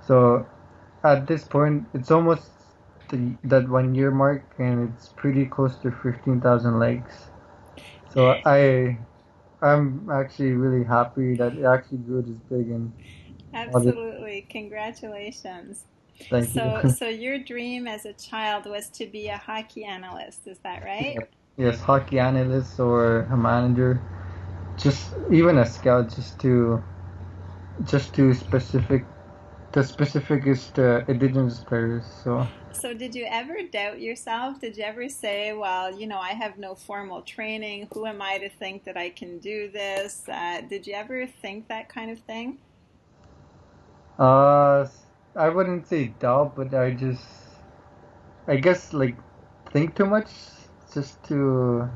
So at this point, it's almost that 1 year mark, and it's pretty close to 15,000 likes. So I'm actually really happy that it actually grew this big and all this. Absolutely. Congratulations. Thank you. So your dream as a child was to be a hockey analyst, is that right? Yeah. Yes, hockey analyst or a manager, just even a scout, just to specific. The specific is the indigenous players. So So did you ever doubt yourself? Did you ever say, well, I have no formal training. Who am I to think that I can do this? Did you ever think that kind of thing? uh, I wouldn't say doubt, but I guess like think too much, just to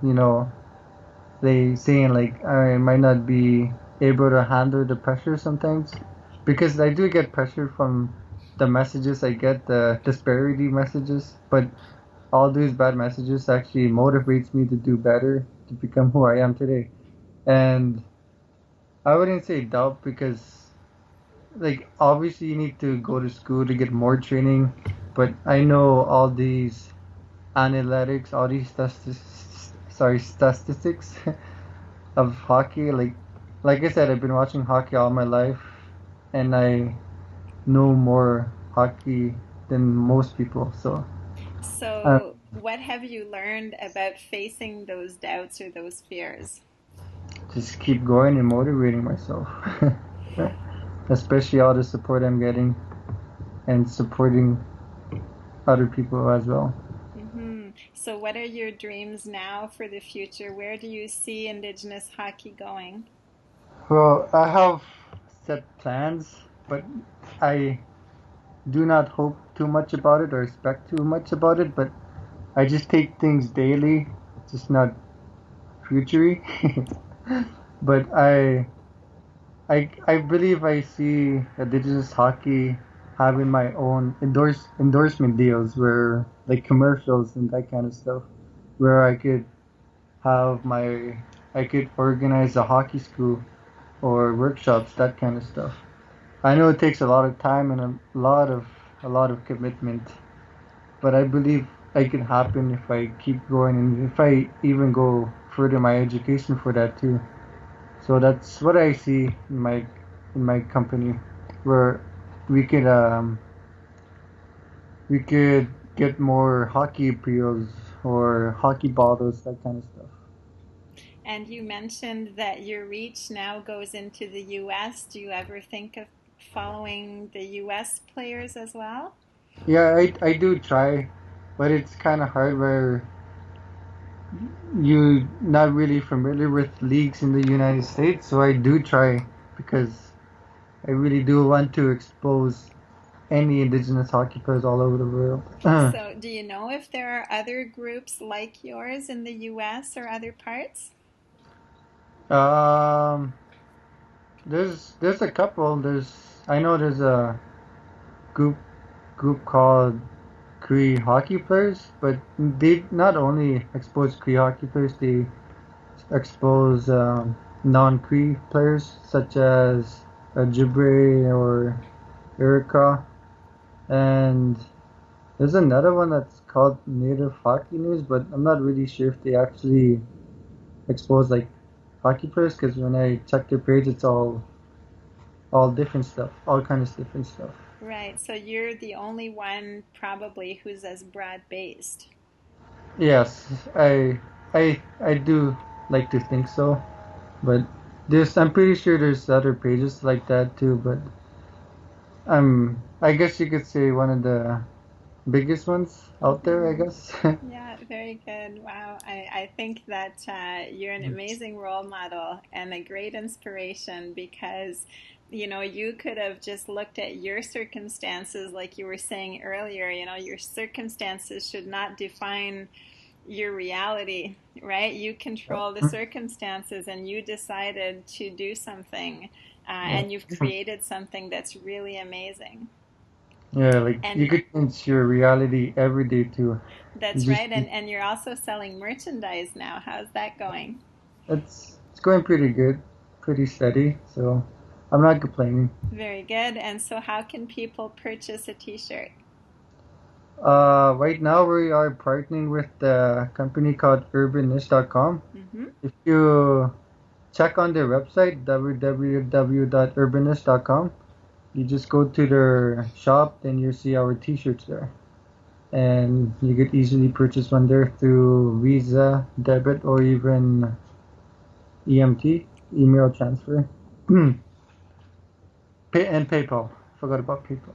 they saying like I might not be able to handle the pressure sometimes, because I do get pressure from the messages I get, the disparity messages, but all these bad messages actually motivates me to do better, to become who I am today. And I wouldn't say doubt, because like obviously you need to go to school to get more training, but I know all these analytics, all these statistics of hockey. Like I said, I've been watching hockey all my life, and I know more hockey than most people. So uh, So what have you learned about facing those doubts or those fears? just keep going and motivating myself, especially all the support I'm getting and supporting other people as well. So what are your dreams now for the future? Where do you see Indigenous hockey going? Well, I have set plans, but I do not hope too much about it or expect too much about it. But I just take things daily, just not futury. But I believe I see Indigenous hockey having my own endorsement deals, where like commercials and that kind of stuff, where have my I could organize a hockey school or workshops, that kind of stuff. I know it takes a lot of time and a lot of commitment, but I believe it can happen if I keep going, and if I even go further my education for that too. So that's what I see in my company, where we could um we could get more hockey appeals or hockey bottles, that kind of stuff. And you mentioned that your reach now goes into the US. Do you ever think of following the US players as well? Yeah, I do try, but it's kind of hard where you not really familiar with leagues in the United States. So I do try, because I really do want to expose any indigenous hockey players all over the world. So, do you know if there are other groups like yours in the US or other parts? um, there's a couple. I know there's a group group called Cree hockey players, but they not only expose Cree hockey players, they expose non-Cree players such as Jibre or Erica, and there's another one that's called Native Hockey News, but I'm not really sure if they actually expose like hockey players, because when I check their page, it's all different stuff, all kinds of different stuff. Right, so you're the only one probably who's as broad based. Yes, I do like to think so, but I'm pretty sure there's other pages like that too, but I guess you could say one of the biggest ones out there, I guess. Yeah, very good. Wow. I think that you're an amazing role model and a great inspiration because, you could have just looked at your circumstances, like you were saying earlier, your circumstances should not define your reality, right? You control the circumstances and you decided to do something, and you've created something that's really amazing. Yeah, like you And could change your reality every day too. You that's just right. And you're also selling merchandise now. How's that going? it's going pretty good, pretty steady. So I'm not complaining. Very good. And so, how can people purchase a T-shirt? Right now we are partnering with a company called urbanist.com. Mm-hmm. If you check on their website, www.urbanist.com, you just go to their shop, then you see our t-shirts there. And you could easily purchase one there through Visa, debit, or even EMT, email transfer. And PayPal. Forgot about PayPal.